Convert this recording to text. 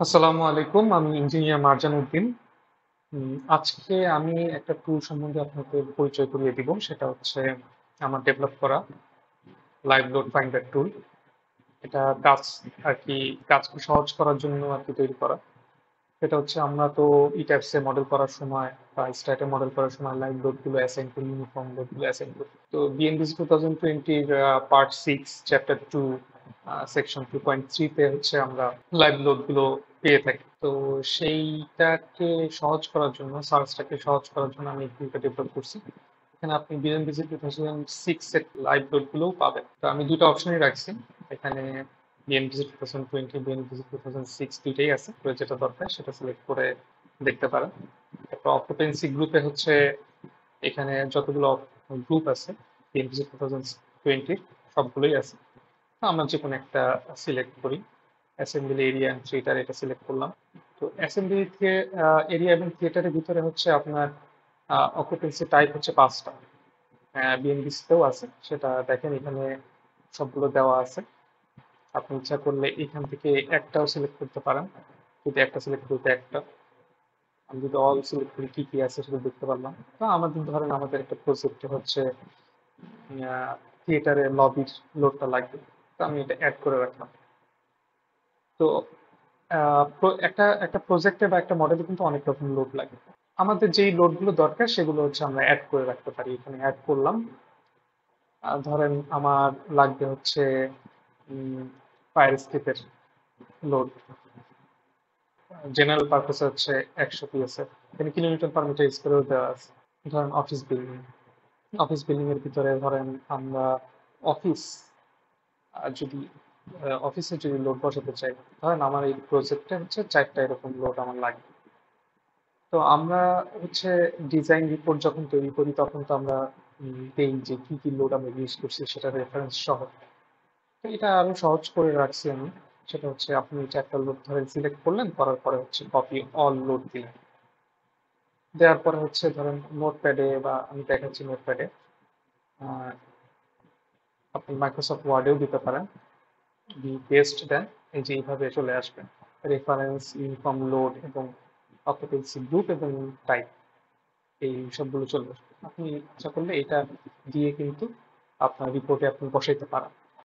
আসসালামু আলাইকুম। আমি ইঞ্জিনিয়ার মারজান উদ্দিন। আজকে আমি একটা টুল সম্বন্ধে আপনাদের পরিচয় করিয়ে দিব। সেটা হচ্ছে আমার ডেভেলপ করা লাইভ লোড ফাইন্ডার টুল। এটা আরকি কাজকে সহজ করার জন্য আরকি তৈরি করা। সেটা হচ্ছে আমরা তো ইটাপস এ মডেল করার সময় বা স্ট্যাট এ মডেল করার সময় লাইভ লোড গুলো অ্যাসাইন করি, ইউনিফর্ম লোড গুলো অ্যাসাইন করি। তো বিএনবিসি 2020 পার্ট 6 চ্যাপ্টার 2 সেকশন 2.3 তে হচ্ছে আমরা লাইভ লোড গুলো পেয়ে থাকি। তো সেইটাকে সহজ করার জন্য সার্চটাকে সহজ করার জন্য আমি এই টুলটা ডেভেলপ করছি। এখানে আপনি বিএনবিসি 2006 এর লাইভ লোড গুলোও পাবেন। তো আমি দুটো অপশনই রাখছি এখানে। বিএনপিসি 2020 বিএনপিসি 2006 দুইটাই আছে, তো যেটা দরকার সেটা সিলেক্ট করে দেখতে পারেন। তারপর অকুপেন্সি গ্রুপে হচ্ছে এখানে যতগুলো গ্রুপ আছে বিএনপিসি 2020 সবগুলোই আছে। তো আমরা যে কোনো একটা সিলেক্ট করি। অ্যাসেম্বলি এরিয়া এন্ড থিয়েটার এটা সিলেক্ট করলাম। তো অ্যাসেম্বলি এরিয়া এবং থিয়েটারের ভিতরে হচ্ছে আপনার অকুপেন্সি টাইপ হচ্ছে 5টা। বিএনবিসিতেও আছে, সেটা দেখেন এখানে সবগুলো দেওয়া আছে। আপনি ইচ্ছা করলে এখান থেকে একটাও সিলেক্ট করতে পারেন। যদি একটা সিলেক্ট করতে একটা, আমি যদি অল সিলেক্ট করি কি কি আছে সেটা দেখতে পারলাম। তো আমাদের ধরেন আমাদের একটা প্রজেক্টে হচ্ছে থিয়েটারে লবির লোডটা লাগবে, তো আমি এটা অ্যাড করে রাখলাম। তো একটা একটা প্রজেক্টে বা একটা মডেলে কিন্তু অনেক রকম লোড লাগে। আমাদের যেই লোডগুলো দরকার সেগুলো হচ্ছে আমরা অ্যাড করে রাখতে পারি। এখানে অ্যাড করলাম। ধরেন আমার লাগবে হচ্ছে ফায়ার স্কেপের লোড। জেনারেল পারপাসে হচ্ছে 100 পিএসএ। এখানে কিলোমিটার পার মিটার স্কোয়ারেও দেওয়া আছে। ধরেন অফিস বিল্ডিং এর ভিতরে ধরেন আমরা অফিস যদি অফিসে যদি লোড বসাতে চাই, ধরেন আমার এই প্রজেক্টে হচ্ছে 4টা এরকম লোড আমার লাগবে। তো আমরা হচ্ছে ডিজাইন রিপোর্ট যখন তৈরি করি তখন তো আমরা দেই যে কি কি লোড আমরা ইউজ করছি সেটা রেফারেন্স সহ। তো এটা আরো সহজ করে রাখছি আমি। সেটা হচ্ছে আপনি 4টা লোড ধরেন সিলেক্ট করলেন, করার পরে হচ্ছে কপি অল লোড দিলেন। দেওয়ার পরে হচ্ছে ধরেন নোটপ্যাডে বা আমি দেখাচ্ছি নোটপ্যাডে, আপনি মাইক্রোসফট ওয়ার্ডেও দিতে পারেন। পেস্ট দেন, এই যে এইভাবে চলে আসবে রেফারেন্স, ইউনিফর্ম লোড এবং অকুপেন্সি গ্রুপ এবং টাইপ, এই সবগুলো চলে আসবে। আপনি ইচ্ছা করলে এটা দিয়ে কিন্তু আপনার রিপোর্টে আপনি বসাইতে পারেন।